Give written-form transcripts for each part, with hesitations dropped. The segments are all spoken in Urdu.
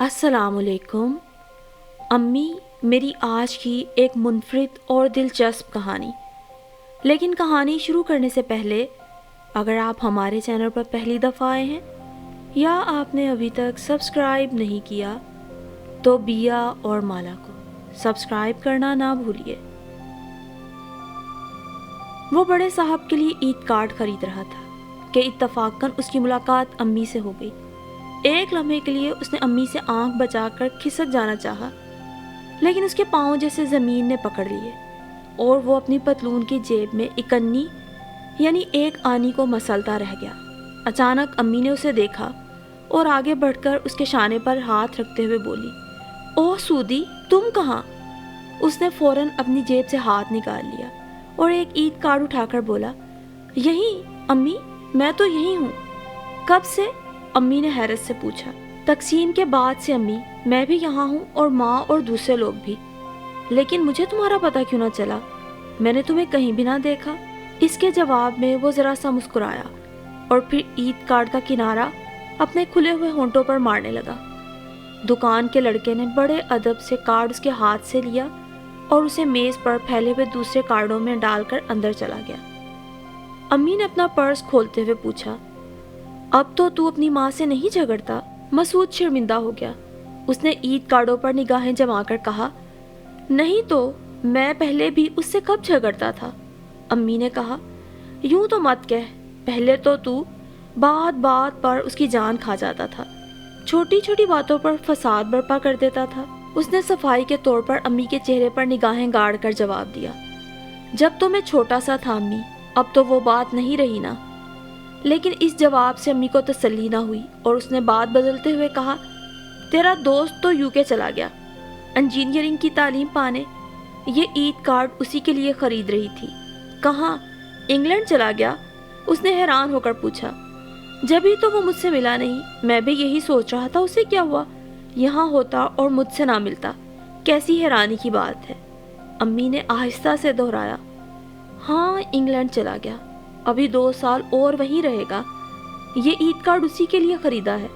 السلام علیکم امی، میری آج کی ایک منفرد اور دلچسپ کہانی۔ لیکن کہانی شروع کرنے سے پہلے اگر آپ ہمارے چینل پر پہلی دفعہ آئے ہیں یا آپ نے ابھی تک سبسکرائب نہیں کیا تو بیا اور مالا کو سبسکرائب کرنا نہ بھولیے۔ وہ بڑے صاحب کے لیے عید کارڈ خرید رہا تھا کہ اتفاقاً اس کی ملاقات امی سے ہو گئی۔ ایک لمحے کے لیے اس نے امی سے آنکھ بچا کر کھسک جانا چاہا، لیکن اس کے پاؤں جیسے زمین نے پکڑ لیے اور وہ اپنی پتلون کی جیب میں اکنی یعنی ایک آنی کو مسلتا رہ گیا۔ اچانک امی نے اسے دیکھا اور آگے بڑھ کر اس کے شانے پر ہاتھ رکھتے ہوئے بولی، اوہ سودی، تم کہاں؟ اس نے فوراً اپنی جیب سے ہاتھ نکال لیا اور ایک عید کارڈ اٹھا کر بولا، یہیں امی، میں تو یہی ہوں۔ کب سے؟ امی نے حیرت سے پوچھا۔ تقسیم کے بعد سے امی، میں بھی یہاں ہوں اور ماں اور دوسرے لوگ بھی۔ لیکن مجھے تمہارا پتہ کیوں نہ چلا؟ میں نے تمہیں کہیں بھی نہ دیکھا۔ اس کے جواب میں وہ ذرا سا مسکرایا اور پھر عید کارڈ کا کنارہ اپنے کھلے ہوئے ہونٹوں پر مارنے لگا۔ دکان کے لڑکے نے بڑے ادب سے کارڈ اس کے ہاتھ سے لیا اور اسے میز پر پھیلے ہوئے دوسرے کارڈوں میں ڈال کر اندر چلا گیا۔ امی نے اپنا پرس کھولتے ہوئے پوچھا، اب تو اپنی ماں سے نہیں جھگڑتا؟ مسعود شرمندہ ہو گیا۔ اس نے عید کارڈوں پر نگاہیں جما کر کہا، نہیں تو میں پہلے بھی اس سے کب جھگڑتا تھا؟ امی نے کہا، یوں تو مت کہہ، پہلے تو بات بات پر اس کی جان کھا جاتا تھا، چھوٹی چھوٹی باتوں پر فساد برپا کر دیتا تھا۔ اس نے صفائی کے طور پر امی کے چہرے پر نگاہیں گاڑ کر جواب دیا، جب تو میں چھوٹا سا تھا امی، اب تو وہ بات نہیں رہی نا۔ لیکن اس جواب سے امی کو تسلی نہ ہوئی اور اس نے بات بدلتے ہوئے کہا، تیرا دوست تو UK چلا گیا انجینئرنگ کی تعلیم پانے۔ یہ عید کارڈ اسی کے لیے خرید رہی تھی۔ کہاں؟ انگلینڈ چلا گیا؟ اس نے حیران ہو کر پوچھا۔ جبھی تو وہ مجھ سے ملا نہیں، میں بھی یہی سوچ رہا تھا اسے کیا ہوا، یہاں ہوتا اور مجھ سے نہ ملتا، کیسی حیرانی کی بات ہے۔ امی نے آہستہ سے دہرایا، ہاں انگلینڈ چلا گیا، ابھی 2 سال اور وہیں رہے گا۔ یہ عید کارڈ اسی کے لیے خریدا ہے۔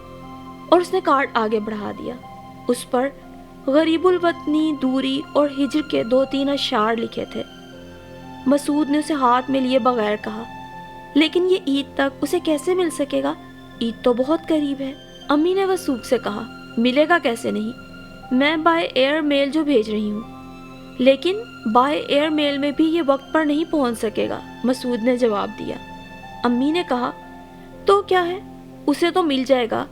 اور اس نے کارڈ آگے بڑھا دیا۔ اس پر غریب الوطنی، دوری اور ہجر کے 2-3 اشعار لکھے تھے۔ مسعود نے اسے ہاتھ میں لیے بغیر کہا، لیکن یہ عید تک اسے کیسے مل سکے گا؟ عید تو بہت قریب ہے۔ امی نے وثوق سے کہا، ملے گا کیسے نہیں، میں بائی ایئر میل جو بھیج رہی ہوں۔ لیکن بائی ایئر میل میں بھی یہ وقت پر نہیں پہنچ سکے گا، مسعود نے جواب دیا۔ امی نے کہا، تو کیا ہے، اسے تو مل جائے گا،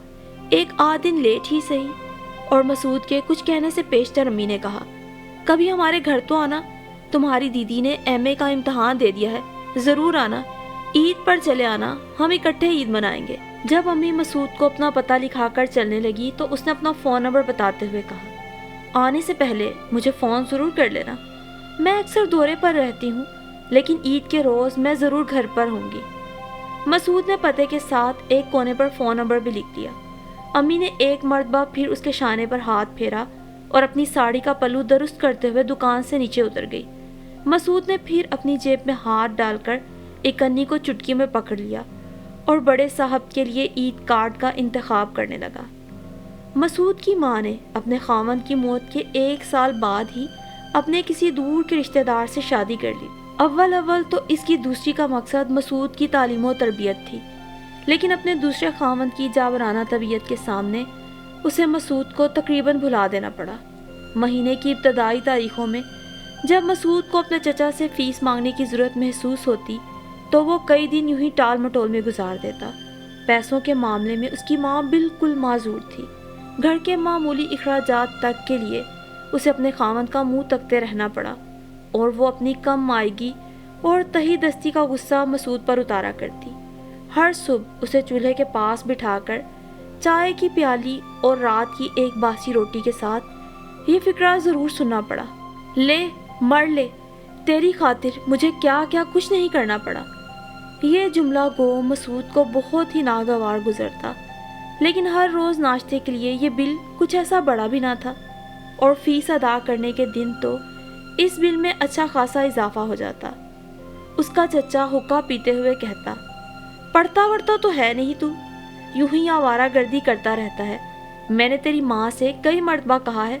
ایک آدھ دن لیٹ ہی صحیح۔ اور مسعود کے کچھ کہنے سے پیشتر امی نے کہا، کبھی ہمارے گھر تو آنا، تمہاری دیدی نے MA کا امتحان دے دیا ہے، ضرور آنا، عید پر چلے آنا، ہم اکٹھے عید منائیں گے۔ جب امی مسعود کو اپنا پتہ لکھا کر چلنے لگی تو اس نے اپنا فون نمبر بتاتے ہوئے کہا، آنے سے پہلے مجھے فون ضرور کر لینا، میں اکثر دورے پر رہتی ہوں، لیکن عید کے روز میں ضرور گھر پر ہوں گی۔ مسعود نے پتے کے ساتھ ایک کونے پر فون نمبر بھی لکھ دیا۔ امی نے ایک مرتبہ پھر اس کے شانے پر ہاتھ پھیرا اور اپنی ساڑی کا پلو درست کرتے ہوئے دکان سے نیچے اتر گئی۔ مسعود نے پھر اپنی جیب میں ہاتھ ڈال کر ایک انی کو چٹکی میں پکڑ لیا اور بڑے صاحب کے لیے عید کارڈ کا انتخاب کرنے لگا۔ مسعود کی ماں نے اپنے خاوند کی موت کے 1 سال بعد ہی اپنے کسی دور کے رشتہ دار سے شادی کر لی۔ اول تو اس کی دوسری کا مقصد مسعود کی تعلیم و تربیت تھی، لیکن اپنے دوسرے خاوند کی جاورانہ طبیعت کے سامنے اسے مسعود کو تقریباً بھلا دینا پڑا۔ مہینے کی ابتدائی تاریخوں میں جب مسعود کو اپنے چچا سے فیس مانگنے کی ضرورت محسوس ہوتی تو وہ کئی دن یوں ہی ٹال مٹول میں گزار دیتا۔ پیسوں کے معاملے میں اس کی ماں بالکل معذور تھی۔ گھر کے معمولی اخراجات تک کے لیے اسے اپنے خاوند کا منہ تکتے رہنا پڑا اور وہ اپنی کم مائیگی اور تہی دستی کا غصہ مسعود پر اتارا کرتی۔ ہر صبح اسے چولہے کے پاس بٹھا کر چائے کی پیالی اور رات کی ایک باسی روٹی کے ساتھ یہ فقرہ ضرور سننا پڑا، لے مر لے، تیری خاطر مجھے کیا کیا کچھ نہیں کرنا پڑا۔ یہ جملہ گو مسعود کو بہت ہی ناگوار گزرتا، لیکن ہر روز ناشتے کے لیے یہ بل کچھ ایسا بڑا بھی نہ تھا، اور فیس ادا کرنے کے دن تو اس بل میں اچھا خاصا اضافہ ہو جاتا۔ اس کا چچا حقہ پیتے ہوئے کہتا، پڑھتا وڑھتا تو ہے نہیں تو، یوں ہی آوارہ گردی کرتا رہتا ہے، میں نے تیری ماں سے کئی مرتبہ کہا ہے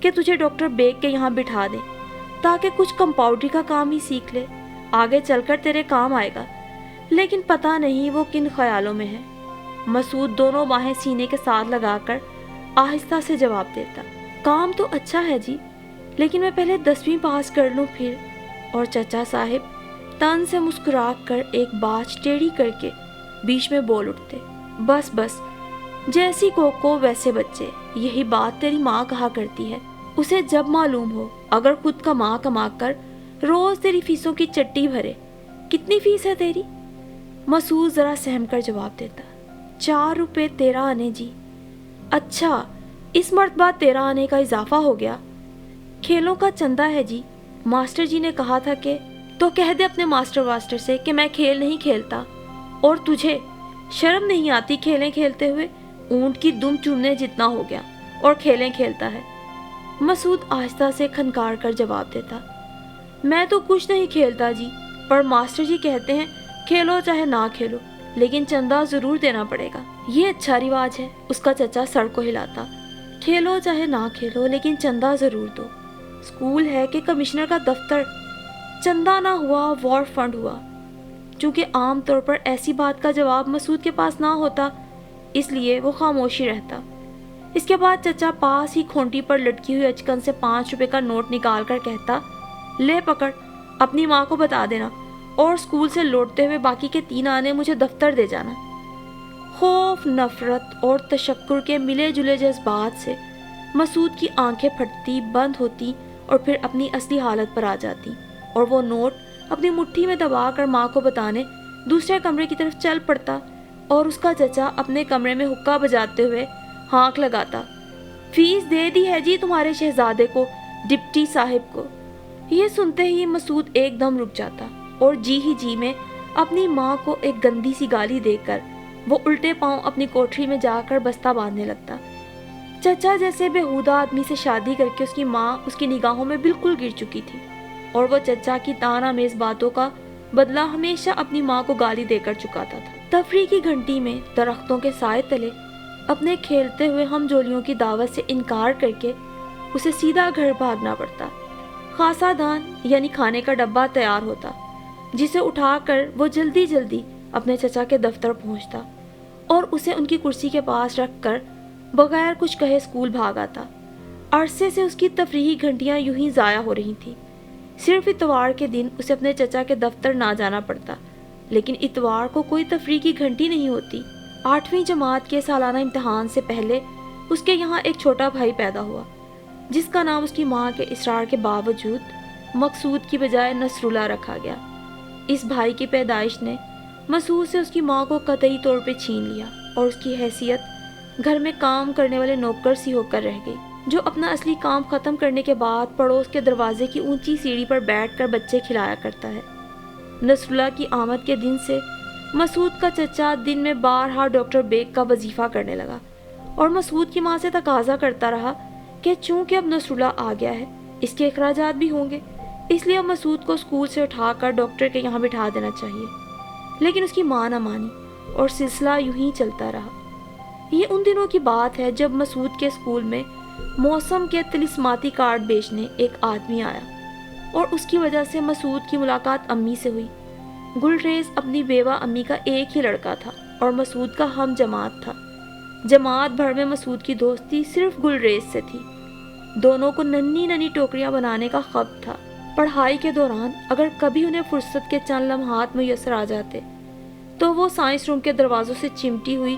کہ تجھے ڈاکٹر بیگ کے یہاں بٹھا دے تاکہ کچھ کمپاؤنڈری کا کام ہی سیکھ لے، آگے چل کر تیرے کام آئے گا، لیکن پتہ نہیں وہ کن خیالوں میں ہے۔ مسعود دونوں باہیں سینے کے ساتھ لگا کر آہستہ سے جواب دیتا، کام تو اچھا ہے جی، لیکن میں پہلے 10ویں پاس کر لوں پھر۔ اور چچا صاحب تن سے مسکرا کر ایک بات ٹیڑھی کر کے بیچ میں بول اٹھتے، بس بس، جیسی کوکو ویسے بچے، یہی بات تیری ماں کہا کرتی ہے، اسے جب معلوم ہو اگر خود کما کر روز تیری فیسوں کی چٹی بھرے۔ کتنی فیس ہے تیری؟ مسعود ذرا سہم کر جواب دیتا، 4 روپے 13 آنے جی۔ اچھا، اس مرتبہ 13 آنے کا اضافہ ہو گیا۔ کھیلوں کا چندہ ہے جی، ماسٹر جی نے کہا تھا کہ، تو کہہ دے اپنے ماسٹر سے کہ میں کھیل نہیں کھیلتا۔ اور تجھے شرم نہیں آتی کھیلیں کھیلتے ہوئے؟ اونٹ کی دم چومنے جتنا ہو گیا اور کھیلیں کھیلتا ہے۔ مسعود آہستہ سے کھنکار کر جواب دیتا، میں تو کچھ نہیں کھیلتا جی، پر ماسٹر جی کہتے ہیں کھیلو چاہے نہ کھیلو لیکن چندہ ضرور دینا پڑے گا۔ یہ اچھا رواج ہے، اس کا چچا سر کو ہلاتا، کھیلو چاہے نہ کھیلو لیکن چندہ ضرور دو۔ اسکول ہے کہ کمشنر کا دفتر، چندہ نہ ہوا وار فنڈ ہوا۔ چونکہ عام طور پر ایسی بات کا جواب مسعود کے پاس نہ ہوتا، اس لیے وہ خاموشی رہتا۔ اس کے بعد چچا پاس ہی کھونٹی پر لٹکی ہوئی اچکن سے 5 روپے کا نوٹ نکال کر کہتا، لے پکڑ، اپنی ماں کو بتا دینا، اور اسکول سے لوٹتے ہوئے باقی کے 3 آنے مجھے دفتر دے جانا۔ خوف، نفرت اور تشکر کے ملے جلے جذبات سے مسعود کی آنکھیں پھٹتی بند ہوتی اور پھر اپنی اصلی حالت پر آ جاتی، اور وہ نوٹ اپنی مٹھی میں دبا کر ماں کو بتانے دوسرے کمرے کی طرف چل پڑتا، اور اس کا چچا اپنے کمرے میں حقہ بجاتے ہوئے ہانک لگاتا، فیس دے دی ہے جی تمہارے شہزادے کو، ڈپٹی صاحب کو۔ یہ سنتے ہی مسعود ایک دم رک جاتا اور جی ہی جی میں اپنی ماں کو ایک گندی سی گالی دے کر وہ الٹے پاؤں اپنی کوٹری میں جا کر بستہ باندھنے لگتا۔ چچا جیسے بےہودہ آدمی سے شادی کر کے اس کی ماں اس کی نگاہوں میں بالکل گر چکی تھی، اور وہ چچا کی طعن آمیز باتوں کا بدلہ ہمیشہ اپنی ماں کو گالی دے کر چکاتا تھا۔ تفریح کی گھنٹی میں درختوں کے سائے تلے اپنے کھیلتے ہوئے ہم جولیوں کی دعوت سے انکار کر کے اسے سیدھا گھر بھاگنا پڑتا۔ خاصا دان یعنی کھانے کا ڈبہ تیار ہوتا، جسے اٹھا کر وہ جلدی جلدی اپنے چچا کے دفتر پہنچتا اور اسے ان کی کرسی کے پاس رکھ کر بغیر کچھ کہے اسکول بھاگ آتا۔ عرصے سے اس کی تفریحی گھنٹیاں یوں ہی ضائع ہو رہی تھیں۔ صرف اتوار کے دن اسے اپنے چچا کے دفتر نہ جانا پڑتا، لیکن اتوار کو کوئی تفریح کی گھنٹی نہیں ہوتی۔ 8ویں جماعت کے سالانہ امتحان سے پہلے اس کے یہاں ایک چھوٹا بھائی پیدا ہوا، جس کا نام اس کی ماں کے اصرار کے باوجود مقصود کی بجائے نصراللہ رکھا گیا۔ اس بھائی کی پیدائش نے مسعود سے اس کی ماں کو قطعی طور پہ چھین لیا، اور اس کی حیثیت گھر میں کام کرنے والے نوکر سی ہو کر رہ گئی، جو اپنا اصلی کام ختم کرنے کے بعد پڑوس کے دروازے کی اونچی سیڑھی پر بیٹھ کر بچے کھلایا کرتا ہے۔ نصراللہ کی آمد کے دن سے مسعود کا چچا دن میں بارہا ڈاکٹر بیگ کا وظیفہ کرنے لگا، اور مسعود کی ماں سے تقاضا کرتا رہا کہ چونکہ اب نصراللہ آ گیا ہے، اس کے اخراجات بھی ہوں گے، اس لیے اب مسعود کو اسکول سے اٹھا کر ڈاکٹر کے یہاں بٹھا دینا چاہیے۔ لیکن اس کی ماں نہ مانی، اور سلسلہ یوں ہی چلتا رہا۔ یہ ان دنوں کی بات ہے جب مسعود کے اسکول میں موسم کے طلسماتی کارڈ بیچنے ایک آدمی آیا، اور اس کی وجہ سے مسعود کی ملاقات امی سے ہوئی۔ گلریز اپنی بیوہ امی کا ایک ہی لڑکا تھا اور مسعود کا ہم جماعت تھا۔ جماعت بھر میں مسعود کی دوستی صرف گلریز سے تھی۔ دونوں کو ننھی ننھی ٹوکریاں بنانے کا خب تھا۔ پڑھائی کے دوران اگر کبھی انہیں فرصت کے چند لمحات میسر آ جاتے تو وہ سائنس روم کے دروازوں سے چمٹی ہوئی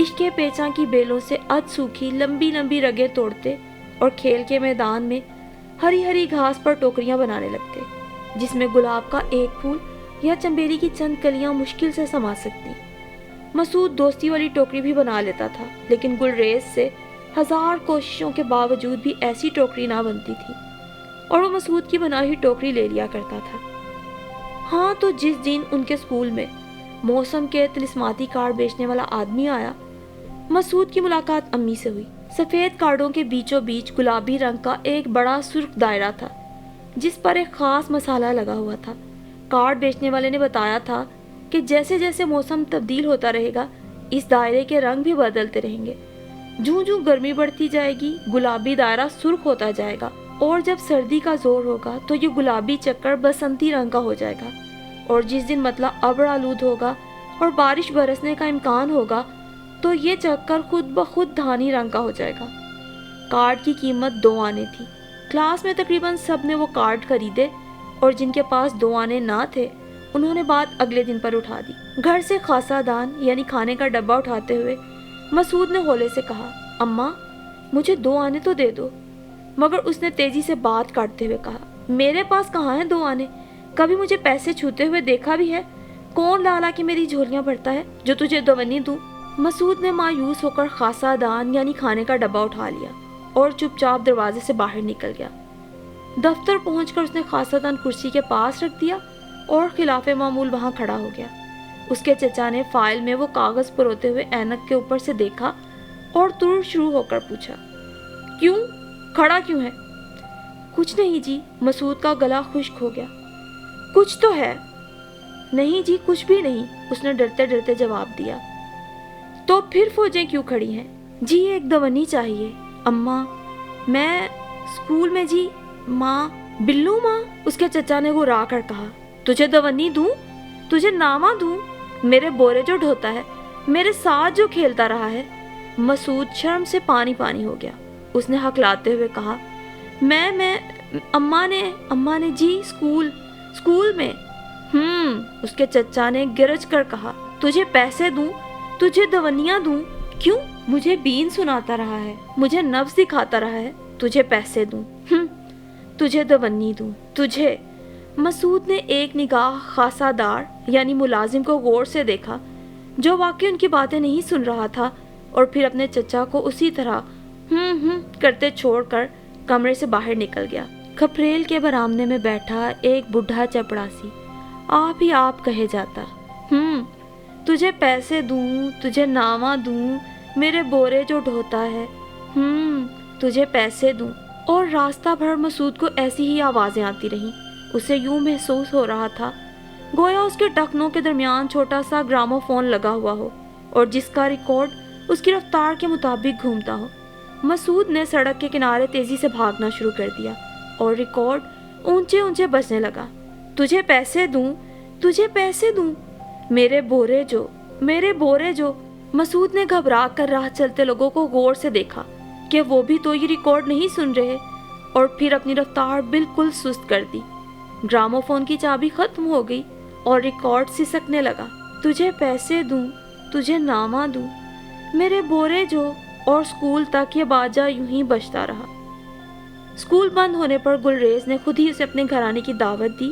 عشق کے پیچاں کی بیلوں سے اد سوکھی لمبی لمبی رگیں توڑتے اور کھیل کے میدان میں ہری ہری گھاس پر ٹوکریاں بنانے لگتے، جس میں گلاب کا ایک پھول یا چنبیلی کی چند کلیاں مشکل سے سما سکتی۔ مسعود دوستی والی ٹوکری بھی بنا لیتا تھا، لیکن گلریز سے 1000 کوششوں کے باوجود بھی ایسی ٹوکری نہ بنتی تھی، اور وہ مسعود کی بنائی ہوئی ٹوکری لے لیا کرتا تھا۔ ہاں، تو جس دن ان کے اسکول میں موسم کے طلسماتی کارڈ بیچنے والا آدمی آیا، مسعود کی ملاقات امی سے ہوئی۔ سفید کارڈوں کے بیچوں بیچ گلابی رنگ کا ایک بڑا سرخ دائرہ تھا، جس پر ایک خاص مسالہ لگا ہوا تھا۔ کارڈ بیچنے والے نے بتایا تھا کہ جیسے جیسے موسم تبدیل ہوتا رہے گا، اس دائرے کے رنگ بھی بدلتے رہیں گے۔ جوں جوں گرمی بڑھتی جائے گی گلابی دائرہ سرخ ہوتا جائے گا، اور جب سردی کا زور ہوگا تو یہ گلابی چکر بسنتی رنگ کا ہو جائے گا، اور جس دن مطلع ابر آلود ہوگا اور بارش برسنے کا امکان ہوگا تو یہ چکر خود بخود دھانی رنگ کا ہو جائے گا۔ کارڈ کی قیمت 2 آنے تھی۔ کلاس میں تقریباً سب نے وہ کارڈ خریدے، اور جن کے پاس 2 آنے نہ تھے انہوں نے بات اگلے دن پر اٹھا دی۔ گھر سے خاصا دان یعنی کھانے کا ڈبہ اٹھاتے ہوئے مسعود نے ہولے سے کہا، اماں مجھے 2 آنے تو دے دو، مگر اس نے تیزی سے بات کاٹتے ہوئے کہا، میرے پاس کہاں ہیں 2 آنے؟ کبھی مجھے پیسے چھوتے ہوئے دیکھا بھی ہے؟ کون لالا کی میری جھولیاں بھرتا ہے جو تجھے دونی دوں؟ مسعود نے مایوس ہو کر خاصا دان یعنی کھانے کا ڈبہ اٹھا لیا اور چپ چاپ دروازے سے باہر نکل گیا۔ دفتر پہنچ کر اس نے خاصا دان کرسی کے پاس رکھ دیا اور خلاف معمول وہاں کھڑا ہو گیا۔ اس کے چچا نے فائل میں وہ کاغذ پروتے ہوئے اینک کے اوپر سے دیکھا اور ترنت شروع ہو کر پوچھا، کیوں کھڑا کیوں ہے؟ کچھ نہیں جی، مسعود کا گلا خشک ہو گیا۔ کچھ تو ہے۔ نہیں جی کچھ بھی نہیں، اس نے ڈرتے ڈرتے جواب دیا۔ تو پھر فوجیں کیوں کھڑی ہیں؟ جی ایک دونی چاہیے اماں، میں اسکول میں جی ماں بلو ماں، اس کے چچا نے گھرا کر کہا، تجھے دونی دوں؟ تجھے نامہ دوں؟ میرے بورے جو ڈھوتا ہے، میرے ساتھ جو کھیلتا رہا ہے۔ مسعود شرم سے پانی پانی ہو گیا۔ اس نے ہکلاتے ہوئے کہا، میں اماں نے جی اسکول میں۔ اس کے چچا نے گرج کر کہا، تجھے پیسے دوں؟ تجھے دونیاں دوں؟ کیوں؟ مجھے بین سناتا رہا ہے، مجھے نبض دکھاتا رہا ہے، تجھے پیسے دوں؟ تجھے دونی دوں؟ تجھے؟ مسعود نے ایک نگاہ خاصا دار یعنی ملازم کو غور سے دیکھا جو واقعی ان کی باتیں نہیں سن رہا تھا، اور پھر اپنے چچا کو اسی طرح کرتے چھوڑ کر کمرے سے باہر نکل گیا۔ کھپریل کے برآمدے میں بیٹھا ایک بڈھا چپڑاسی آپ ہی آپ کہے جاتا، تجھے پیسے دوں؟ تجھے نامہ دوں؟ میرے بورے جو ڈھوتا ہے، تجھے پیسے دوں؟ اور راستہ بھر مسعود کو ایسی ہی آوازیں آتی رہیں۔ اسے یوں محسوس ہو رہا تھا گویا اس کے ٹخنوں کے درمیان چھوٹا سا گرامو فون لگا ہوا ہو اور جس کا ریکارڈ اس کی رفتار کے مطابق گھومتا ہو۔ مسعود نے سڑک کے کنارے تیزی سے بھاگنا شروع کر دیا اور ریکارڈ اونچے اونچے بجنے لگا۔ تجھے پیسے دوں؟ تجھے پیسے دوں؟ میرے بورے جو۔ مسعود نے گھبرا کر راہ چلتے لوگوں کو غور سے دیکھا کہ وہ بھی تو یہ ریکارڈ نہیں سن رہے، اور پھر اپنی رفتار بالکل سست کر دی۔ گرامو فون کی چابی ختم ہو گئی اور ریکارڈ سسکنے لگا، تجھے پیسے دوں؟ تجھے نامہ دوں؟ میرے بورے جو۔ اور اسکول تک یہ باجا یوں ہی بجتا رہا۔ اسکول بند ہونے پر گلریز نے خود ہی اسے اپنے گھر آنے کی دعوت دی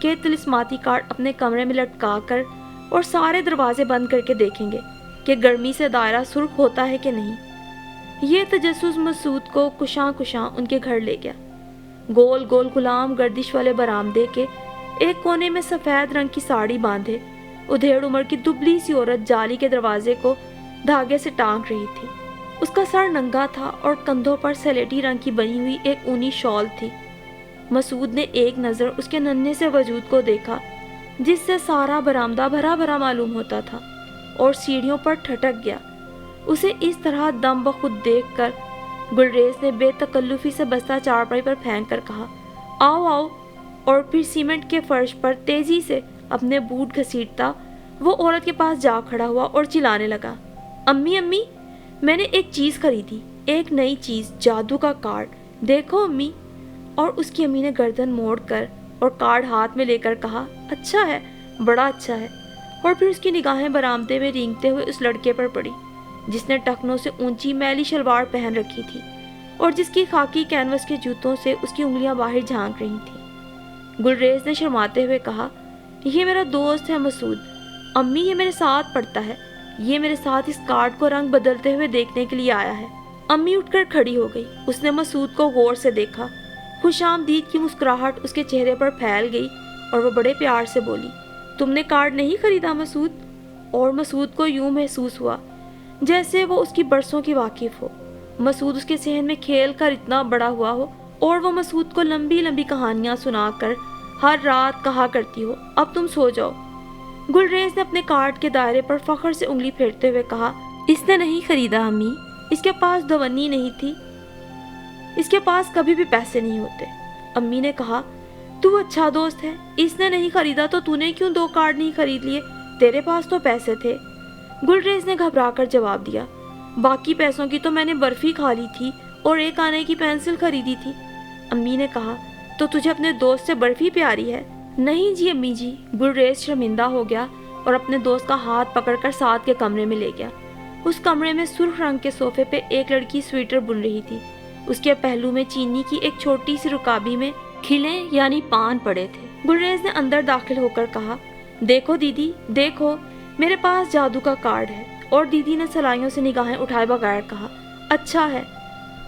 کہ طلسماتی کارڈ اپنے کمرے میں لٹکا کر اور سارے دروازے بند کر کے دیکھیں گے کہ گرمی سے دائرہ سرخ ہوتا ہے کہ نہیں۔ یہ تجسس مسعود کو کشاں ان کے گھر لے گیا۔ گول گول غلام گردش والے برآمدے کے ایک کونے میں سفید رنگ کی ساڑی باندھے ادھیڑ عمر کی دبلی سی عورت جالی کے دروازے کو دھاگے سے ٹانگ رہی تھی۔ اس کا سر ننگا تھا اور کندھوں پر سلیٹی رنگ کی بنی ہوئی ایک اونی شال تھی۔ مسعود نے ایک نظر اس کے ننھے سے وجود کو دیکھا جس سے سارا برآمدہ بھرا بھرا معلوم ہوتا تھا، اور سیڑھیوں پر ٹھٹک گیا۔ اسے اس طرح دم بخود دیکھ کر گلریز نے بے تکلفی سے بستہ چارپائی پر پھینک کر کہا، آؤ آؤ، اور پھر سیمنٹ کے فرش پر تیزی سے اپنے بوٹ گھسیٹتا وہ عورت کے پاس جا کھڑا ہوا اور چلانے لگا، امی میں نے ایک چیز خریدی، ایک نئی چیز، جادو کا کارڈ، دیکھو امی۔ اور اس کی امی نے گردن موڑ کر اور کارڈ ہاتھ میں لے کر کہا، اچھا ہے، بڑا اچھا ہے۔ اور پھر اس کی نگاہیں برآمدے میں رینگتے ہوئے اس لڑکے پر پڑی جس نے ٹخنوں سے اونچی میلی شلوار پہن رکھی تھی اور جس کی خاکی کینوس کے جوتوں سے اس کی انگلیاں باہر جھانک رہی تھیں۔ گلریز نے شرماتے ہوئے کہا، یہ میرا دوست ہے مسعود، امی یہ میرے ساتھ پڑھتا ہے، یہ میرے ساتھ اس کارڈ کو رنگ بدلتے ہوئے دیکھنے کے لیے آیا ہے۔ امی اٹھ کر کھڑی ہو گئی۔ اس نے مسعود کو غور سے دیکھا، خوش آمدید کی مسکراہٹ اس کے چہرے پر پھیل گئی اور وہ بڑے پیار سے بولی، تم نے کارڈ نہیں خریدا مسعود؟ اور مسعود کو یوں محسوس ہوا جیسے وہ اس کی برسوں کی واقف ہو، مسعود اس کے صحن میں کھیل کر اتنا بڑا ہوا ہو، اور وہ مسعود کو لمبی لمبی کہانیاں سنا کر ہر رات کہا کرتی ہو، اب تم سو جاؤ۔ گلریز نے اپنے کارڈ کے دائرے پر فخر سے انگلی پھیرتے ہوئے کہا، اس نے نہیں خریدا امی، اس کے پاس دونی نہیں تھی، اس کے پاس کبھی بھی پیسے نہیں ہوتے۔ امی نے کہا تو اچھا دوست ہے، اس نے نہیں خریدا تو تو نے کیوں 2 کارڈ نہیں خرید لیے؟ تیرے پاس تو پیسے تھے۔ گلریز نے گھبرا کر جواب دیا، باقی پیسوں کی تو میں نے برفی کھا لی تھی اور 1 آنے کی پینسل خریدی تھی۔ امی نے کہا تو تجھے اپنے دوست سے برفی پیاری ہے؟ نہیں جی امی جی۔ گلریز شرمندہ ہو گیا اور اپنے دوست کا ہاتھ پکڑ کر ساتھ کے کمرے میں لے گیا۔ اس کمرے میں سرخ رنگ کے صوفے پہ ایک لڑکی سویٹر بن رہی تھی۔ اس کے پہلو میں چینی کی ایک چھوٹی سی رکابی میں کھلے یعنی پان پڑے تھے۔ گلریز نے اندر داخل ہو کر کہا، دیکھو دیدی دیکھو، میرے پاس جادو کا کارڈ ہے۔ اور دیدی نے سلائیوں سے نگاہیں اٹھائے بغیر کہا، اچھا ہے۔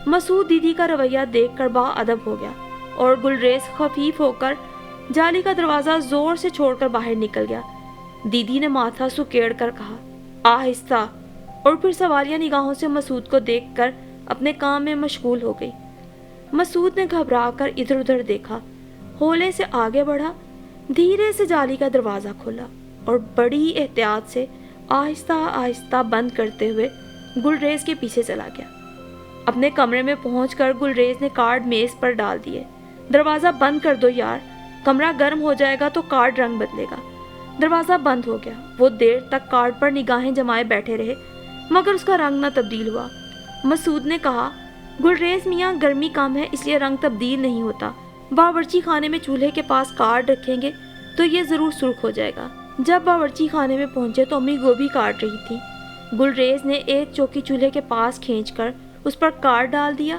مسعود دیدی کا رویہ دیکھ کر با ادب ہو گیا اور گلریز خفیف ہو کر جالی کا دروازہ زور سے چھوڑ کر باہر نکل گیا۔ دیدی نے ماتھا سکیڑ کر کہا، آہستہ، اور پھر سوالیہ نگاہوں سے مسعود کو دیکھ کر اپنے کام میں مشغول ہو گئی۔ مسعود نے گھبرا کر ادھر ادھر دیکھا، ہولے سے آگے بڑھا، دھیرے سے جالی کا دروازہ کھولا اور بڑی احتیاط سے آہستہ آہستہ بند کرتے ہوئے گلریز کے پیچھے چلا گیا۔ اپنے کمرے میں پہنچ کر گلریز نے کارڈ میز پر ڈال دیے۔ دروازہ بند کر دو یار، کمرہ گرم ہو جائے گا تو کارڈ رنگ بدلے گا۔ دروازہ بند ہو گیا۔ وہ دیر تک کارڈ پر نگاہیں جمائے بیٹھے رہے مگر اس کا رنگ نہ تبدیل ہوا۔ مسعود نے کہا، گلریز میاں گرمی کم ہے اس لیے رنگ تبدیل نہیں ہوتا، باورچی خانے میں چولہے کے پاس کارڈ رکھیں گے تو یہ ضرور سرخ ہو جائے گا۔ جب باورچی خانے میں پہنچے تو امی گوبھی کاٹ رہی تھی۔ گلریز نے ایک چوکی چولہے کے پاس کھینچ کر اس پر کارڈ ڈال دیا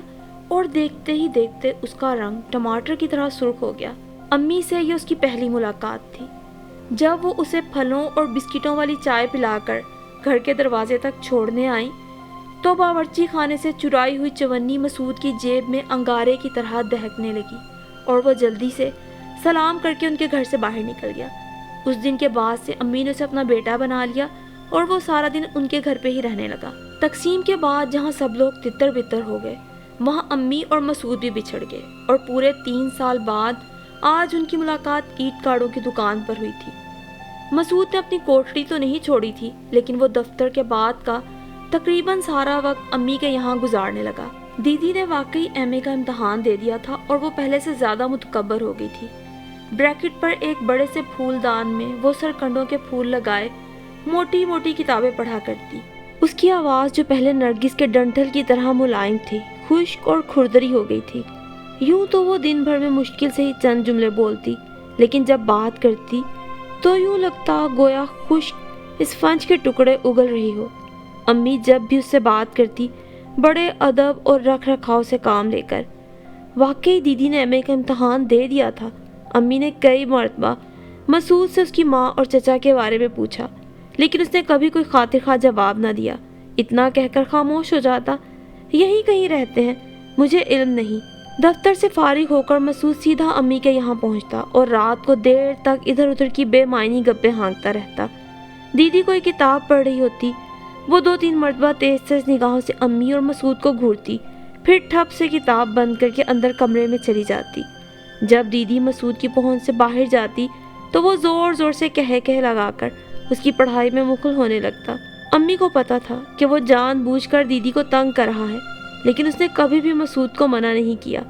اور دیکھتے ہی دیکھتے اس کا رنگ ٹماٹر کی طرح سرخ ہو گیا۔ امی سے یہ اس کی پہلی ملاقات تھی۔ جب وہ اسے پھلوں اور بسکٹوں والی چائے پلا کر گھر کے دروازے تک چھوڑنے آئیں تو باورچی خانے سے چرائی ہوئی چونی مسعود کی جیب میں انگارے کی طرح دہکنے لگی اور وہ جلدی سے سلام کر کے ان کے گھر سے باہر نکل گیا۔ اس دن کے بعد سے امی نے اسے اپنا بیٹا بنا لیا اور وہ سارا دن ان کے گھر پہ ہی رہنے لگا۔ تقسیم کے بعد جہاں سب لوگ تتر بتر ہو گئے وہاں امی اور مسعود بھی بچھڑ گئے اور پورے 3 سال بعد آج ان کی ملاقات اینٹ کاڑوں کی دکان پر ہوئی تھی۔ مسعود نے اپنی کوٹڑی تو نہیں چھوڑی تھی لیکن وہ دفتر کے بعد کا تقریباً سارا وقت امی کے یہاں گزارنے لگا۔ دیدی نے واقعی ایم اے کا امتحان دے دیا تھا اور وہ پہلے سے زیادہ متکبر ہو گئی تھی۔ بریکٹ پر ایک بڑے سے پھول دان میں وہ سرکنڈوں کے پھول لگائے موٹی موٹی کتابیں پڑھا کرتی۔ اس کی آواز جو پہلے نرگس کے ڈنٹل کی طرح ملائم تھی خشک اور کھردری ہو گئی تھی۔ یوں تو وہ دن بھر میں مشکل سے ہی چند جملے بولتی لیکن جب بات کرتی تو یوں لگتا گویا خشک اسفنج کے ٹکڑے اگل رہی ہو۔ امی جب بھی اس سے بات کرتی بڑے ادب اور رکھ رکھاؤ سے کام لے کر۔ واقعی دیدی نے ایم اے کا امتحان دے دیا تھا۔ امی نے کئی مرتبہ مسعود سے اس کی ماں اور چچا کے بارے میں پوچھا لیکن اس نے کبھی کوئی خاطر خواہ جواب نہ دیا، اتنا کہہ کر خاموش ہو جاتا، یہی کہیں رہتے ہیں، مجھے علم نہیں۔ دفتر سے فارغ ہو کر مسعود سیدھا امی کے یہاں پہنچتا اور رات کو دیر تک ادھر ادھر کی بے معنی گپیں ہانکتا رہتا۔ دیدی کوئی کتاب پڑھ رہی ہوتی، وہ 2-3 مرتبہ تیز تیز نگاہوں سے امی اور مسعود کو گھورتی، پھر ٹھپ سے کتاب بند کر کے اندر کمرے میں چلی جاتی۔ جب دیدی مسعود کی پہنچ سے باہر جاتی تو وہ زور زور سے کہہ لگا کر اس کی پڑھائی میں مخل ہونے لگتا۔ امی کو پتا تھا کہ وہ جان بوجھ کر دیدی کو تنگ کر رہا ہے لیکن اس نے کبھی بھی مسعود کو منع نہیں کیا۔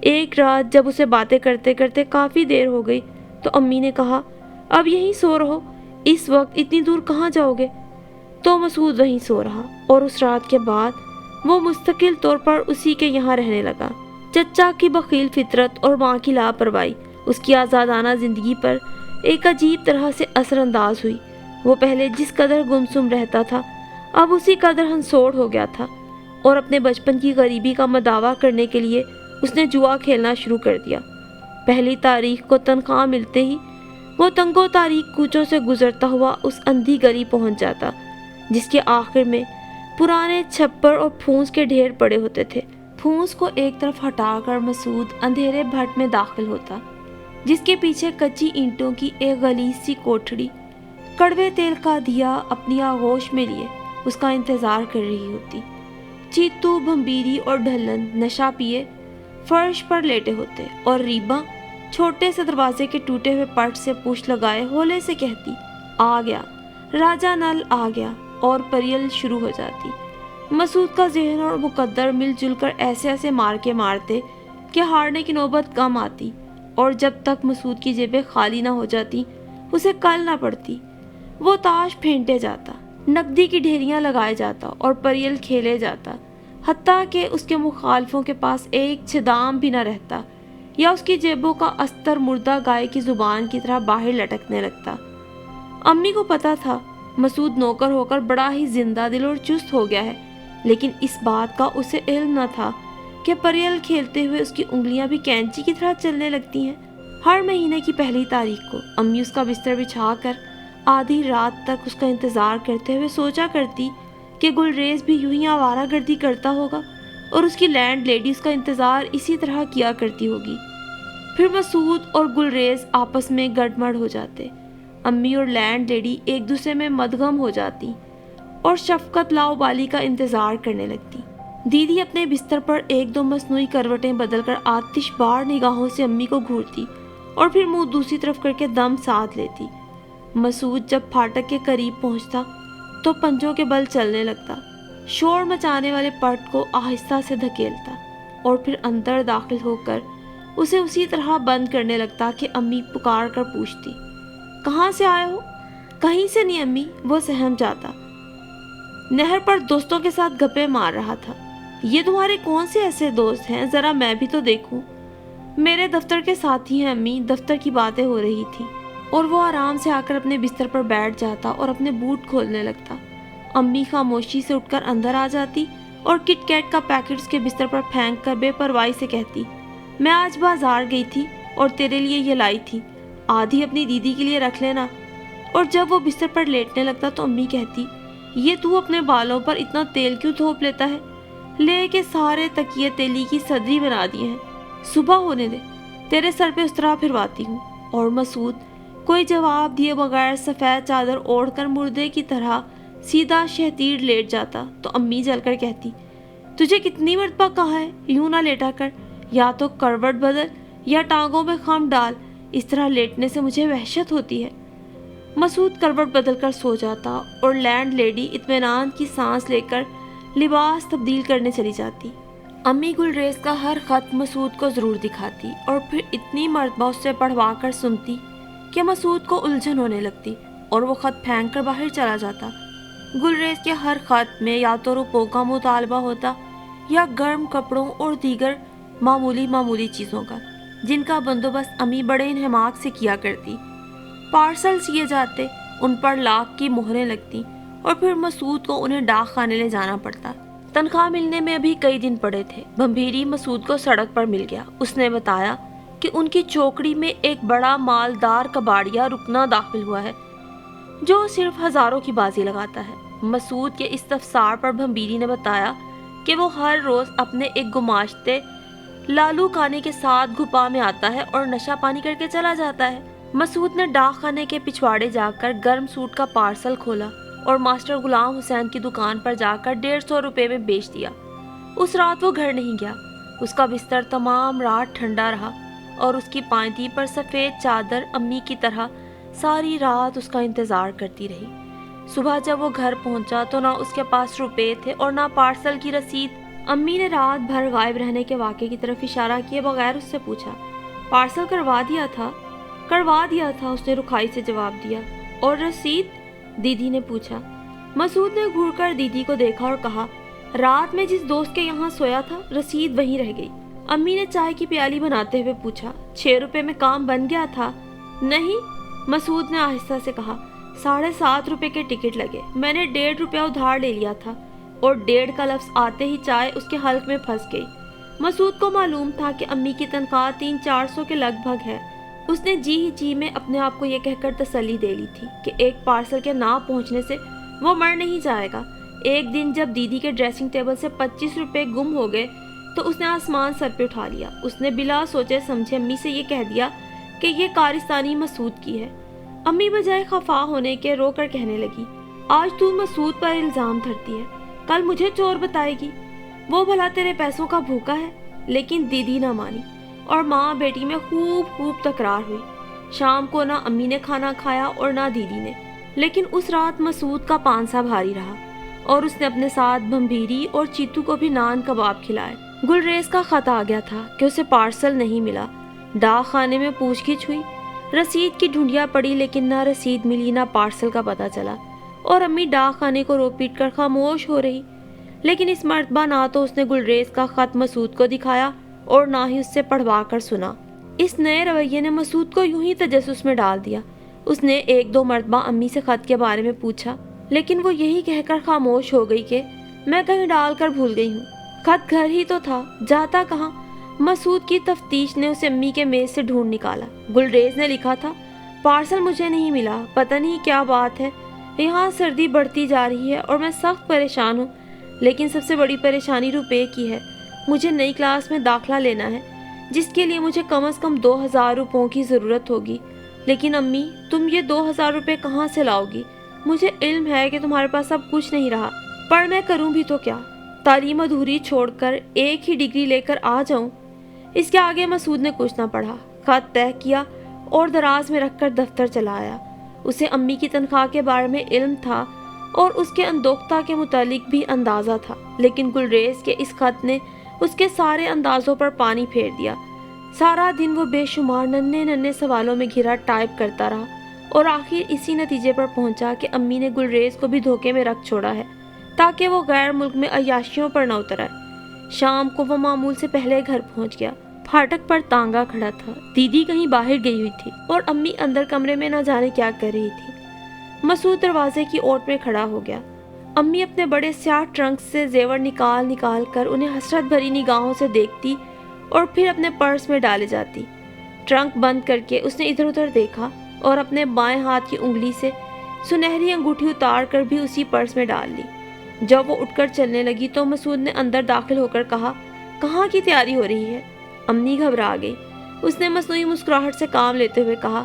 ایک رات جب اسے باتیں کرتے کرتے کافی دیر ہو گئی تو امی نے کہا، اب یہیں سو رہو، اس وقت اتنی دور کہاں جاؤ گے؟ تو مسعود وہیں سو رہا اور اس رات کے بعد وہ مستقل طور پر اسی کے یہاں رہنے لگا۔ چچا کی بخیل فطرت اور ماں کی لاپرواہی اس کی آزادانہ زندگی پر ایک عجیب طرح سے اثر انداز ہوئی۔ وہ پہلے جس قدر گمسم رہتا تھا اب اسی قدر ہنسوڑ ہو گیا تھا اور اپنے بچپن کی غریبی کا مداوع کرنے کے لیے اس نے جوا کھیلنا شروع کر دیا۔ پہلی تاریخ کو تنخواہ ملتے ہی وہ تنگ و تاریک کوچوں سے گزرتا ہوا اس اندھی گلی پہنچ جاتا جس کے آخر میں پرانے چھپر اور پھونس کے ڈھیر پڑے ہوتے تھے۔ پھونس کو ایک طرف ہٹا کر مسعود اندھیرے بھٹ میں داخل ہوتا جس کے پیچھے کچی اینٹوں کی ایک غلیظ سی کوٹھڑی کڑوے تیل کا دیا اپنی آغوش میں لیے اس کا انتظار کر رہی ہوتی۔ چیتو، بھمبیری اور ڈھلن نشہ پیے فرش پر لیٹے ہوتے اور ریبا چھوٹے سے دروازے کے ٹوٹے ہوئے پٹ سے پوچھ لگائے ہولے سے کہتی، آ گیا راجا نل آ گیا، اور پریل شروع ہو جاتی۔ مسعود کا ذہن اور مقدر مل جل کر ایسے ایسے مار کے مارتے کہ ہارنے کی نوبت کم آتی، اور جب تک مسعود کی جیبیں خالی نہ ہو جاتی اسے کل نہ پڑتی۔ وہ تاش پھینٹے جاتا، نقدی کی ڈھیریاں لگائے جاتا اور پریل کھیلے جاتا، حتیٰ کہ اس کے مخالفوں کے پاس ایک چھدام بھی نہ رہتا یا اس کی جیبوں کا استر مردہ گائے کی زبان کی طرح باہر لٹکنے لگتا۔ امی کو پتا تھا مسعود نوکر ہو کر بڑا ہی زندہ دل اور چست ہو گیا ہے، لیکن اس بات کا اسے علم نہ تھا کہ پریل کھیلتے ہوئے اس کی انگلیاں بھی کینچی کی طرح چلنے لگتی ہیں۔ ہر مہینے کی 1 تاریخ کو امی اس کا بستر بچھا کر آدھی رات تک اس کا انتظار کرتے ہوئے سوچا کرتی کہ گلریز بھی یوں ہی آوارہ گردی کرتا ہوگا اور اس کی لینڈ لیڈی اس کا انتظار اسی طرح کیا کرتی ہوگی۔ پھر مسعود اور گلریز آپس میں گڑمڑ ہو جاتے، امی اور لینڈ لیڈی ایک دوسرے میں مدغم ہو جاتی اور شفقت لاؤبالی کا انتظار کرنے لگتی۔ دیدی اپنے بستر پر 1-2 مصنوعی کروٹیں بدل کر آتش بار نگاہوں سے امی کو گھورتی اور پھر منہ دوسری طرف کر کے دم ساتھ لیتی۔ مسعود جب پھاٹک کے قریب پہنچتا تو پنجوں کے بل چلنے لگتا، شور مچانے والے پٹ کو آہستہ سے دھکیلتا اور پھر اندر داخل ہو کر اسے اسی طرح بند کرنے لگتا کہ امی پکار کر پوچھتی، کہاں سے آئے ہو؟ کہیں سے نہیں امی، وہ سہم جاتا۔ نہر پر دوستوں کے ساتھ گپے مار رہا تھا۔ یہ تمہارے کون سے ایسے دوست ہیں، ذرا میں بھی تو دیکھوں۔ میرے دفتر کے ساتھی ہیں امی، دفتر کی باتیں ہو رہی تھی۔ اور وہ آرام سے آ کر اپنے بستر پر بیٹھ جاتا اور اپنے بوٹ کھولنے لگتا۔ امی خاموشی سے اٹھ کر اندر آ جاتی اور کٹ کیٹ کا پیکٹ اس کے بستر پر پھینک کر بے پرواہی سے کہتی، میں آج بازار گئی تھی اور تیرے لیے یہ لائی تھی، آدھی اپنی دیدی کے لیے رکھ لینا۔ اور جب وہ بستر پر لیٹنے لگتا تو امی کہتی، یہ تو اپنے بالوں پر اتنا تیل کیوں تھوپ لیتا ہے؟ لے کے سارے تکیے تیلی کی صدری بنا دیے ہیں، صبح ہونے دے، تیرے سر پہ استرا پھرواتتی ہوں۔ اور مسعود کوئی جواب دیے بغیر سفید چادر اوڑھ کر مردے کی طرح سیدھا شہتیر لیٹ جاتا تو امی جل کر کہتی، تجھے کتنی مرتبہ کہا ہے یوں نہ لیٹا کر، یا تو کروٹ بدل یا ٹانگوں میں خم ڈال، اس طرح لیٹنے سے مجھے وحشت ہوتی ہے۔ مسعود کروٹ بدل کر سو جاتا اور لینڈ لیڈی اطمینان کی سانس لے کر لباس تبدیل کرنے چلی جاتی۔ امی گلریز کا ہر خط مسعود کو ضرور دکھاتی اور پھر اتنی مرتبہ اس سے پڑھوا کر سنتی کہ مسعود کو الجھن ہونے لگتی اور وہ خط پھینک کر باہر چلا جاتا۔ گلریز کے ہر خط میں یا تو روپوں کا مطالبہ ہوتا یا گرم کپڑوں اور دیگر معمولی چیزوں کا، جن کا بندوبست امی بڑے انہماک سے کیا کرتی۔ پارسل سیے جاتے، ان پر لاکھ کی مہریں لگتی اور پھر مسعود کو انہیں ڈاک خانے لے جانا پڑتا۔ تنخواہ ملنے میں ابھی کئی دن پڑے تھے، بمبیری مسعود کو سڑک پر مل گیا۔ اس نے بتایا کہ ان کی چوکڑی میں ایک بڑا مالدار کباڑیا رکنا داخل ہوا ہے جو صرف ہزاروں کی بازی لگاتا ہے۔ مسعود کے استفسار پر بمبیری نے بتایا کہ وہ ہر روز اپنے ایک گماشتے لالو کانے کے ساتھ گھپا میں آتا ہے اور نشہ پانی کر کے چلا جاتا ہے۔ مسعود نے ڈاک خانے کے پچھواڑے جا کر گرم سوٹ کا پارسل کھولا اور ماسٹر غلام حسین کی دکان پر جا کر 150 روپے میں بیچ دیا۔ اس رات وہ گھر نہیں گیا، اس کا بستر تمام رات ٹھنڈا رہا اور اس کی پائنتی پر سفید چادر امی کی طرح ساری رات اس کا انتظار کرتی رہی۔ صبح جب وہ گھر پہنچا تو نہ اس کے پاس روپے تھے اور نہ پارسل کی رسید۔ امی نے رات بھر غائب رہنے کے واقعے کی طرف اشارہ کیے بغیر اس سے پوچھا، پارسل کروا دیا تھا؟ کروا دیا تھا، اس نے رکھائی سے جواب دیا۔ اور رسید؟ دیدی نے پوچھا۔ مسعود نے گھور کر دیدی کو دیکھا اور کہا، رات میں جس دوست کے یہاں سویا تھا رسید وہیں رہ گئی۔ امی نے چائے کی پیالی بناتے ہوئے پوچھا، 6 روپے میں کام بن گیا تھا؟ نہیں، مسعود نے آہستہ سے کہا، 7.5 روپے کے ٹکٹ لگے، میں نے 1.5 روپیہ ادھار لے لیا تھا اور 1.5 کا لفظ آتے ہی چائے اس کے حلق میں پھنس گئی۔ مسعود کو معلوم تھا کہ امی کی تنخواہ 300-400 کے لگ بھگ ہے۔ اس نے جی میں اپنے آپ کو یہ کہہ کر تسلی دے لی تھی کہ ایک پارسل کے نہ پہنچنے سے وہ مر نہیں جائے گا۔ ایک دن جب دیدی کے ڈریسنگ ٹیبل سے 25 روپے گم ہو گئے تو اس نے آسمان سر پہ اٹھا لیا۔ اس نے بلا سوچے سمجھے امی سے یہ کہہ دیا کہ یہ کارستانی مسعود کی ہے۔ امی بجائے خفا ہونے کے رو کر کہنے لگی، آج تو مسعود پر الزام دھرتی ہے، کل مجھے چور بتائے گی، وہ بھلا تیرے پیسوں کا بھوکا ہے۔ لیکن دیدی نہ مانی اور ماں بیٹی میں خوب تکرار ہوئی۔ شام کو نہ امی نے کھانا کھایا اور نہ دیدی نے، لیکن اس رات مسعود کا پانسا بھاری رہا اور اس نے اپنے ساتھ بھمبیری اور چیتو کو بھی نان کباب کھلائے۔ گلریز کا خط آ گیا تھا کہ اسے پارسل نہیں ملا۔ ڈاک خانے میں پوچھ گچھ ہوئی، رسید کی ڈھونڈیا پڑی لیکن نہ رسید ملی نہ پارسل کا پتہ چلا، اور امی ڈاک خانے کو رو پیٹ کر خاموش ہو رہی۔ لیکن اس مرتبہ نہ تو اس نے گلریز کا خط مسعود کو دکھایا اور نہ ہی اس سے پڑھوا کر سنا۔ اس نئے رویے نے مسعود کو یوں ہی تجسس میں ڈال دیا۔ اس نے ایک دو مرتبہ امی سے خط کے بارے میں پوچھا، لیکن وہ یہی کہہ کر خاموش ہو گئی کہ میں کہیں ڈال کر بھول گئی ہوں۔ خط گھر ہی تو تھا، جاتا کہاں؟ مسعود کی تفتیش نے اسے امی کے میز سے ڈھونڈ نکالا۔ گلریز نے لکھا تھا، پارسل مجھے نہیں ملا، پتہ نہیں کیا بات ہے، یہاں سردی بڑھتی جا رہی ہے اور میں سخت پریشان ہوں، لیکن سب سے بڑی پریشانی روپے کی ہے۔ مجھے نئی کلاس میں داخلہ لینا ہے جس کے لیے مجھے کم از کم 2000 روپوں کی ضرورت ہوگی، لیکن امی تم یہ 2000 روپے کہاں سے لاؤ گی؟ مجھے علم ہے کہ تمہارے پاس اب کچھ نہیں رہا، پر میں کروں بھی تو کیا؟ تعلیم ادھوری چھوڑ کر ایک ہی ڈگری لے کر آ جاؤں؟ اس کے آگے مسعود نے کچھ نہ پڑھا، خط طے کیا اور دراز میں رکھ کر دفتر چلا آیا۔ اسے امی کی تنخواہ کے بارے میں علم تھا اور اس کے اندوختہ کے متعلق بھی اندازہ تھا، لیکن گلریز کے اس خط نے اس کے سارے اندازوں پر پانی پھیر دیا۔ سارا دن وہ بے شمار ننھے ننھے سوالوں میں گھرا ٹائپ کرتا رہا اور آخر اسی نتیجے پر پہنچا کہ امی نے گلریز کو بھی دھوکے میں رکھ چھوڑا ہے تاکہ وہ غیر ملک میں عیاشیوں پر نہ اتر آئے۔ شام کو وہ معمول سے پہلے گھر پہنچ گیا۔ پھاٹک پر تانگا کھڑا تھا، دیدی کہیں باہر گئی ہوئی تھی اور امی اندر کمرے میں نہ جانے کیا کر رہی تھی۔ مسعود دروازے کی اوٹ میں کھڑا ہو گیا۔ امی اپنے بڑے سیاہ ٹرنک سے زیور نکال نکال کر انہیں حسرت بھری نگاہوں سے دیکھتی اور پھر اپنے پرس میں ڈالے جاتی۔ ٹرنک بند کر کے اس نے ادھر ادھر دیکھا اور اپنے بائیں ہاتھ کی انگلی سے سنہری انگوٹھی اتار کر بھی اسی پرس میں ڈال لی۔ جب وہ اٹھ کر چلنے لگی تو مسعود نے اندر داخل ہو کر کہا، کہاں کی تیاری ہو رہی ہے؟ امی گھبرا گئی۔ اس نے مصنوعی مسکراہٹ سے کام لیتے ہوئے کہا،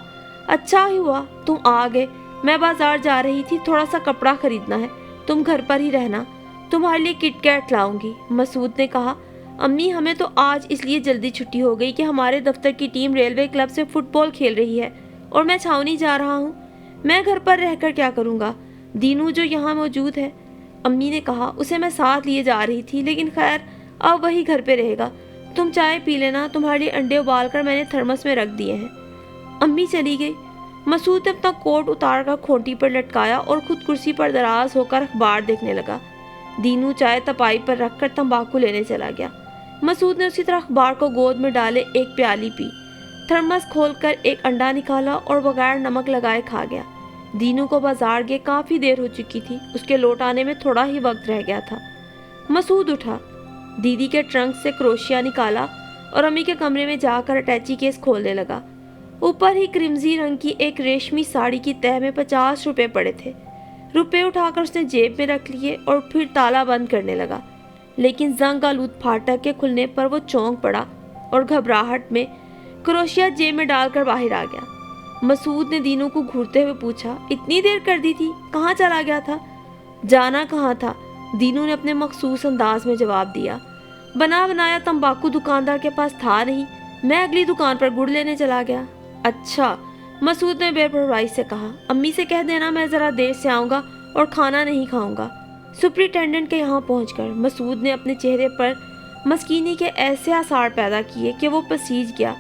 اچھا ہی ہوا تم آ گئے، میں بازار جا رہی تھی، تھوڑا سا کپڑا خریدنا ہے، تم گھر پر ہی رہنا، تمہارے لیے کٹ کیٹ لاؤں گی۔ مسعود نے کہا، امی ہمیں تو آج اس لیے جلدی چھٹی ہو گئی کہ ہمارے دفتر کی ٹیم ریلوے کلب سے فٹ بال کھیل رہی ہے اور میں چھاونی جا رہا ہوں، میں گھر پر رہ کر کیا کروں گا؟ دینو جو یہاں موجود ہے، امی نے کہا، اسے میں ساتھ لیے جا رہی تھی، لیکن خیر اب وہی گھر پہ رہے گا، تم چائے پی لینا، تمہارے لیے انڈے ابال کر میں نے تھرمس میں رکھ دیے ہیں۔ امی چلی گئی۔ مسعود نے اپنا کوٹ اتار کر کھوٹی پر لٹکایا اور خود کرسی پر دراز ہو کر اخبار دیکھنے لگا۔ دینو چائے تپائی پر رکھ کر تمباکو لینے چلا گیا۔ مسعود نے اسی طرح اخبار کو گود میں ڈالے ایک پیالی پی، تھرمس کھول کر ایک انڈا نکالا اور بغیر نمک لگائے کھا گیا۔ دینو کو بازار گئے کافی دیر ہو چکی تھی، اس کے لوٹ آنے میں تھوڑا ہی وقت رہ گیا تھا۔ مسعود اٹھا، دیدی کے ٹرنک سے کروشیا نکالا اور امی کے کمرے میں جا کر اٹیچی کیس کھولنے لگا۔ اوپر ہی کرمزی رنگ کی ایک ریشمی ساڑی کی تہہ میں 50 روپے پڑے تھے۔ روپے اٹھا کر اس نے جیب میں رکھ لیے اور پھر تالا بند کرنے لگا، لیکن زنگ آلود پھاٹک کے کھلنے پر وہ چونک پڑا اور گھبراہٹ میں کروشیا جیب میں ڈال کر باہر آ گیا۔ مسعود نے دینو کو گھورتے ہوئے پوچھا، اتنی دیر کر دی تھی، کہاں چلا گیا تھا؟ جانا کہاں تھا؟ دینو نے اپنے مخصوص انداز میں جواب دیا، بنا بنایا تمباکو دکاندار کے پاس تھا نہیں، میں اگلی دکان پر گڑ لینے چلا گیا۔ اچھا، مسعود نے بے پرواہی سے کہا، امی سے کہہ دینا میں ذرا دیر سے آؤں گا اور کھانا نہیں کھاؤں گا۔ سپرنٹینڈنٹ کے یہاں پہنچ کر مسعود نے اپنے چہرے پر مسکینی کے ایسے آثار پیدا کیے کہ وہ پسیج گیا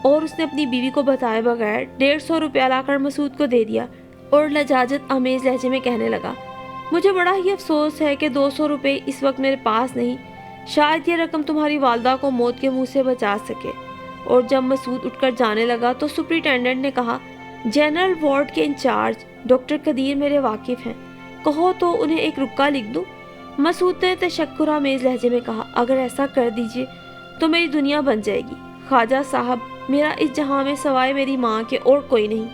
اور اس نے اپنی بیوی کو بتائے بغیر 150 روپیہ لا کر مسعود کو دے دیا اور لجاجت آمیز لہجے میں کہنے لگا، مجھے بڑا ہی افسوس ہے کہ 200 روپے اس وقت میرے پاس نہیں، شاید یہ رقم تمہاری والدہ کو موت کے منہ سے بچا سکے۔ اور جب مسعود اٹھ کر جانے لگا تو سپرنٹینڈنٹ نے کہا، جنرل وارڈ کے انچارج ڈاکٹر قدیر میرے واقف ہیں، کہو تو انہیں ایک رکا لکھ دوں۔ مسعود نے تشکرآمیز لہجے میں کہا، اگر ایسا کر دیجئے تو میری دنیا بن جائے گی، خواجہ صاحب میرا اس جہاں میں سوائے میری ماں کے اور کوئی نہیں۔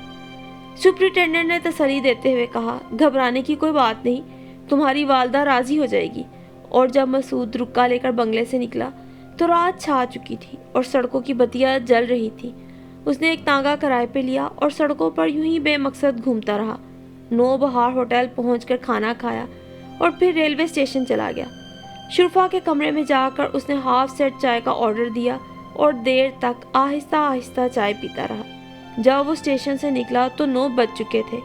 سپرنٹینڈنٹ نے تسلی دیتے ہوئے کہا، گھبرانے کی کوئی بات نہیں، تمہاری والدہ راضی ہو جائے گی۔ اور جب مسعود رکا لے کر بنگلے سے نکلا تو رات چھا چکی تھی اور سڑکوں کی بتیاں جل رہی تھی۔ اس نے ایک تانگا کرائے پہ لیا اور سڑکوں پر یوں ہی بے مقصد گھومتا رہا۔ 9 بہار ہوٹل پہنچ کر کھانا کھایا اور پھر ریلوے اسٹیشن چلا گیا۔ شرفا کے کمرے میں جا کر اس نے ہاف سیٹ چائے کا آرڈر دیا اور دیر تک آہستہ آہستہ چائے پیتا رہا۔ جب وہ اسٹیشن سے نکلا تو 9 بج چکے تھے۔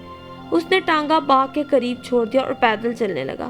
اس نے ٹانگا باغ کے قریب چھوڑ دیا اور پیدل چلنے لگا۔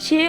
6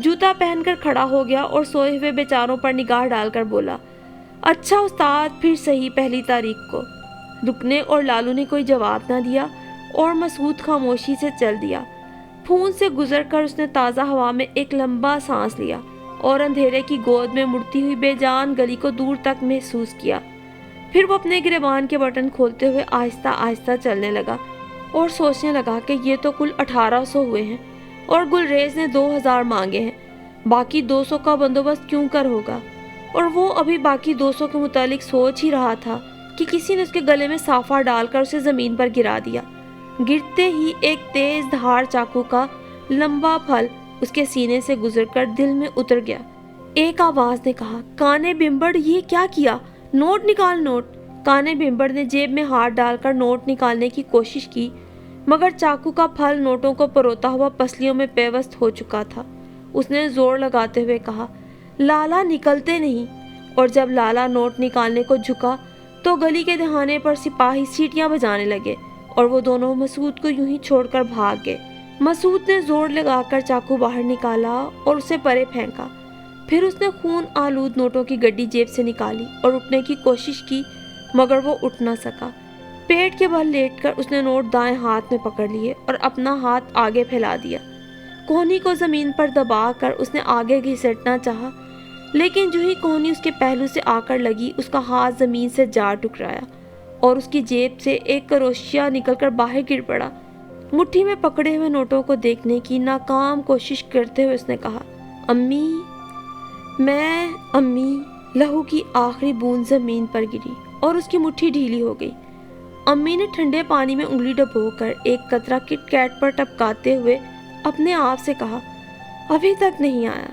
جوتا پہن کر کھڑا ہو گیا اور سوئے ہوئے بیچاروں پر نگاہ ڈال کر بولا، اچھا استاد، پھر صحیح 1 تاریخ کو۔ رکنے اور لالو نے کوئی جواب نہ دیا اور مسعود خاموشی سے چل دیا۔ پھون سے گزر کر اس نے تازہ ہوا میں ایک لمبا سانس لیا اور اندھیرے کی گود میں مڑتی ہوئی بے جان گلی کو دور تک محسوس کیا۔ پھر وہ اپنے گریبان کے بٹن کھولتے ہوئے آہستہ آہستہ چلنے لگا اور سوچنے لگا کہ یہ تو کل 1800 ہوئے ہیں اور گلریز نے 2000 مانگے ہیں، باقی 200 کا بندوبست کیوں کر ہوگا؟ اور وہ ابھی باقی 200 کے متعلق سوچ ہی رہا تھا کہ کسی نے اس کے گلے میں صافہ ڈال کر اسے زمین پر گرا دیا۔ گرتے ہی ایک تیز دھار چاقو کا لمبا پھل اس کے سینے سے گزر کر دل میں اتر گیا۔ ایک آواز نے کہا، کانے بمبڑ، یہ کیا کیا؟ نوٹ نکال، نوٹ۔ کانے بمبڑ نے جیب میں ہاتھ ڈال کر نوٹ نکالنے کی کوشش کی، مگر چاقو کا پھل نوٹوں کو پروتا ہوا پسلیوں میں پیوست ہو چکا تھا۔ اس نے زور لگاتے ہوئے کہا، لالا نکلتے نہیں۔ اور جب لالا نوٹ نکالنے کو جھکا تو گلی کے دہانے پر سپاہی سیٹیاں بجانے لگے اور وہ دونوں مسعود کو یوں ہی چھوڑ کر بھاگ گئے۔ مسعود نے زور لگا کر چاقو باہر نکالا اور اسے پرے پھینکا۔ پھر اس نے خون آلود نوٹوں کی گڈی جیب سے نکالی اور اٹھنے کی کوشش کی، مگر وہ اٹھ نہ سکا۔ پیٹ کے بل لیٹ کر اس نے نوٹ دائیں ہاتھ میں پکڑ لیے اور اپنا ہاتھ آگے پھیلا دیا۔ کوہنی کو زمین پر دبا کر اس نے آگے گھسیٹنا چاہا، لیکن جو ہی کوہنی اس کے پہلو سے آ کر لگی، اس کا ہاتھ زمین سے جا ٹکرایا اور اس کی جیب سے ایک کروشیا نکل کر باہر گر پڑا۔ مٹھی میں پکڑے ہوئے نوٹوں کو دیکھنے کی ناکام کوشش کرتے ہوئے اس نے کہا، امی، امی۔ لہو کی آخری بوند زمین پر گری اور اس کی مٹھی ڈھیلی ہو گئی۔ امی نے ٹھنڈے پانی میں انگلی ڈبو کر ایک قطرہ کٹ کیٹ پر ٹپکاتے ہوئے اپنے آپ سے کہا، ابھی تک نہیں آیا۔